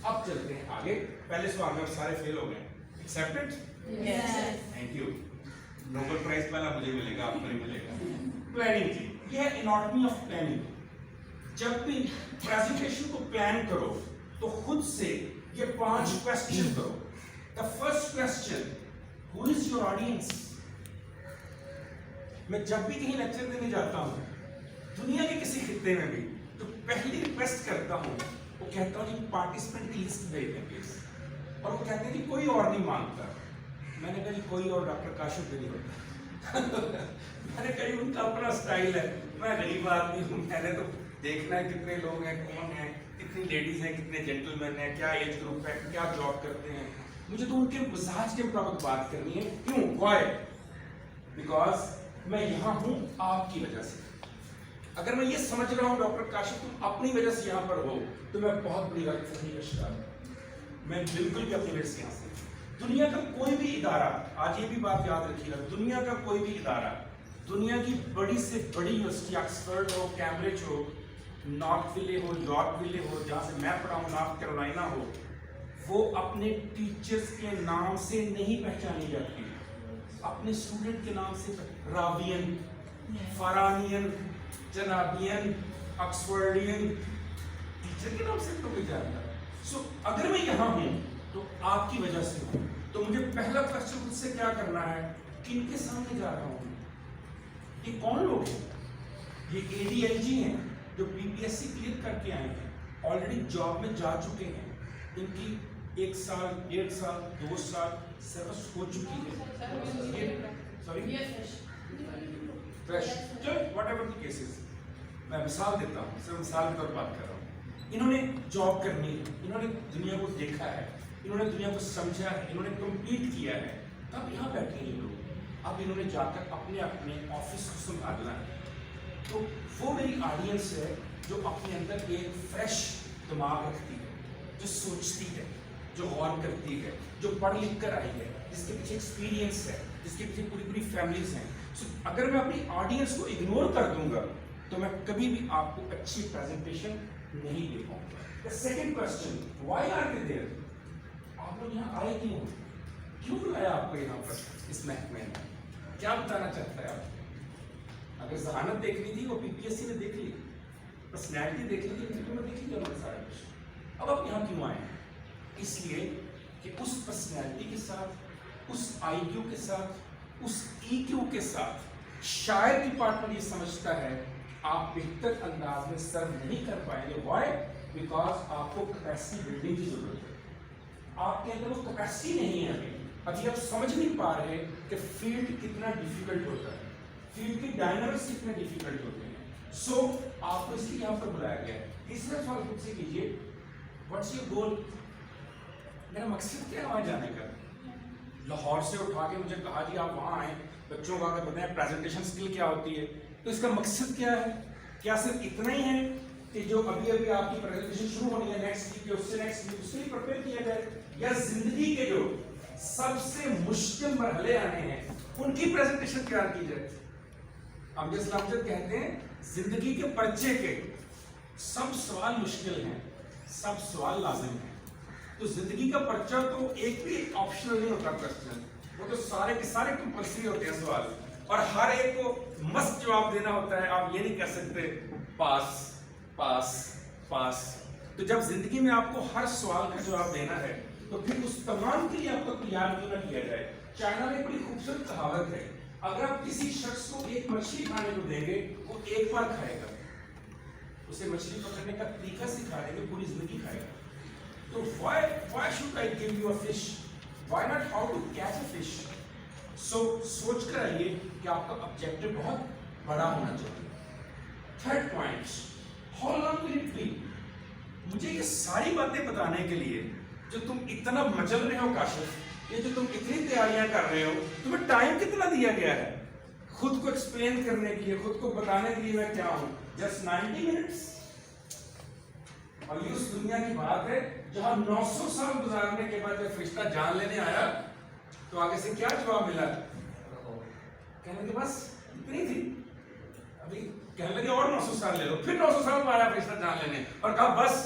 اب چلتے ہیں آگے. پہلے سوال میں سارے فیل ہو گئے. Expected? Thank you. Nobel price پہلا مجھے ملے گا, آپ کو نہیں ملے گا. پلاننگ کی, یہ ہے اناٹمی آف پلاننگ. جب بھی پریزنٹیشن کو پلان کرو تو خود سے یہ 5 کوسچن کرو. The first question, who is your audience. میں جب بھی کہیں لیکچر دینے جاتا ہوں دنیا کے کسی خطے میں بھی, تو پہلی ریکویسٹ کرتا ہوں, وہ کہتا ہوں جی پارٹیسپینٹ کی لسٹ بھیج دیں پلیز. اور وہ کہتے ہیں کہ کوئی اور نہیں مانگتا. میں نے کہا جی کوئی اور ڈاکٹر کاشف بھی نہیں ہوتا. میں نے کہا ان کا اپنا اسٹائل ہے, میں غریب آدمی ہوں, میں نے تو دیکھنا ہے کتنے لوگ ہیں, کون ہیں, کتنی لیڈیز ہیں, کتنے جینٹل مین ہیں, کیا ایج گروپ ہے, کیا جاب کرتے ہیں. مجھے تو ان کے مزاج کے مطابق بات کرنی ہے. کیوں؟ وائی؟ بیکاز میں یہاں ہوں آپ کی وجہ سے. اگر میں یہ سمجھ رہا ہوں ڈاکٹر کاشف تم اپنی وجہ سے یہاں پر ہو, تو میں بہت بڑی غلط فہمی کا شکار ہوں. میں بالکل بھی اپنی وجہ سے یہاں سے. دنیا کا کوئی بھی ادارہ, آج یہ بھی بات یاد رکھیے گا, دنیا کا کوئی بھی ادارہ, دنیا کی بڑی سے بڑی یونیورسٹی, آکسفورڈ ہو, کیمبرج ہو, نارتھ ویلے ہو, یارک ویلے ہو, جہاں سے میں پڑھا ہوں, نارتھ کیرولائنا ہو, وہ اپنے ٹیچرز کے نام سے نہیں پہچانی جاتی, اپنے اسٹوڈنٹ کے نام سے. راوین, فارانین, جنابین, آکسفورڈین, ٹیچر کے نام سے تو کوئی جانتا. سو اگر میں یہاں ہوں تو آپ کی وجہ سے ہوں. تو مجھے پہلا کوسچن خود سے کیا کرنا ہے, کن کے سامنے جا رہا ہوں, یہ کون لوگ ہیں. یہ ADLG ہیں جو PPSC کلیئر کر کے آئے ہیں, آلریڈی جاب میں جا چکے ہیں, ان کی 1 سال, 1.5 سال, 2 سال سروس ہو چکی ہے. Sorry fresh, what ever the cases. میں مثال دیتا ہوں, صرف مثال کے طور پر بات کر رہا ہوں. انہوں نے جاب کرنی ہے, انہوں نے دنیا کو دیکھا ہے, انہوں نے دنیا کو سمجھا ہے, انہوں نے کمپلیٹ کیا ہے, تب یہاں بیٹھے ہیں لوگ. اب انہوں نے جا کر اپنے آفس کو سنبھالنا ہے. تو وہ میری آڈینس ہے جو اپنے اندر ایک فریش دماغ رکھتی ہے, جو سوچتی ہے, جو غور کرتی ہے, جو پڑھ لکھ کر آئی ہے, جس کے پیچھے ایکسپیرینس ہے, جس کے پیچھے پوری فیملیز ہیں. اگر میں اپنی آڈینس کو اگنور کر دوں گا تو میں کبھی بھی آپ کو اچھی پریزنٹیشن نہیں دے پاؤں گا. Second question, why are they there. آپ لوگ یہاں آئے کیوں بلایا آپ کو یہاں پر اس محکمے میں, کیا بتانا چاہتا ہے آپ. اگر ذہانت دیکھنی تھی وہ PPSC نے دیکھ لی, پرسنالٹی دیکھ لی تھی, انٹرویو میں دیکھ لی انہوں نے سارا کچھ. اب آپ یہاں کیوں آئے ہیں؟ اس لیے کہ اس پرسنالٹی کے ساتھ, اس IQ کے ساتھ, اس EQ کے ساتھ شاید ڈپارٹمنٹ یہ سمجھتا ہے آپ بہتر انداز میں سرو نہیں کر پائیں گے. وائی؟ بیکاز آپ کو کیپیسٹی بلڈنگ کی ضرورت ہے. آپ کے اندر وہ کیپیسٹی نہیں ہے ابھی آپ سمجھ نہیں پا رہے کہ فیلڈ کتنا ڈیفیکلٹ ہوتا ہے, فیلڈ کی ڈائنامکس کتنے ڈیفیکلٹ ہوتے ہیں. سو آپ کو اس لیے یہاں پر بلایا گیا ہے. تیسرا سوال خود سے کیجیے, واٹس یور گول. میرا مقصد کیا ہے وہاں جانے کا. لاہور سے اٹھا کے مجھے کہا جی آپ وہاں آئیں, بچوں کو آگے بتائیں پریزنٹیشن اسکل کیا ہوتی ہے. تو اس کا مقصد کیا ہے؟ کیا صرف اتنا ہی ہے کہ جو ابھی آپ کی پریزنٹیشن شروع ہونی ہے نیکسٹ ویک یا اس سے نیکسٹ ویک, اس کے لیے پریپیئر کیا جائے, یا زندگی کے جو سب سے مشکل مرحلے آنے ہیں ان کی پریزنٹیشن تیار کی جائے. امجد اسلام امجد کہتے ہیں زندگی کے پرچے کے سب سوال مشکل ہیں, سب سوال لازم ہیں. تو زندگی کا پرچہ تو ایک بھی آپشنل نہیں ہوتا کوسچن, وہ تو سارے کے سارے کمپلسری ہوتے ہیں سوال, اور ہر ایک کو مست جواب دینا ہوتا ہے. آپ یہ نہیں کہہ سکتے پاس پاس پاس. تو جب زندگی میں آپ کو ہر سوال کا جواب دینا ہے تو پھر اس تمام کے لیے آپ کو تیار کیوں نہ کیا جائے. چائنا میں بڑی خوبصورت کہاوت ہے, اگر آپ کسی شخص کو ایک مچھلی کھانے کو دیں گے وہ ایک بار کھائے گا, اسے مچھلی پکڑنے کا طریقہ سکھا دیں گے پوری زندگی کھائے گا. تو why should I give you a fish? Why not how to catch a fish? So سوچ کر آئیے کہ آپ کا آبجیکٹو بہت بڑا ہونا چاہیے. Third point, how long will it be? مجھے یہ ساری باتیں بتانے کے لیے جو تم اتنا مچل رہے ہو کاشف, یہ جو تم اتنی تیاریاں کر رہے ہو, تمہیں ٹائم کتنا دیا گیا ہے خود کو ایکسپلین کرنے کے لیے, خود کو بتانے کے لیے میں کیا ہوں؟ Just 90 minutes. اور یہ اس دنیا کی بات ہے جہاں 900 سال گزارنے کے بعد جب فرشتہ جان لینے آیا تو آگے سے کیا جواب ملا؟ کہنے لگے بس اتنی تھی. ابھی کہنے لگے اور 900 سال لے لو, پھر 900 سال میں آیا فرشتہ جان لینے اور کہا بس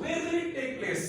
Where will it take place?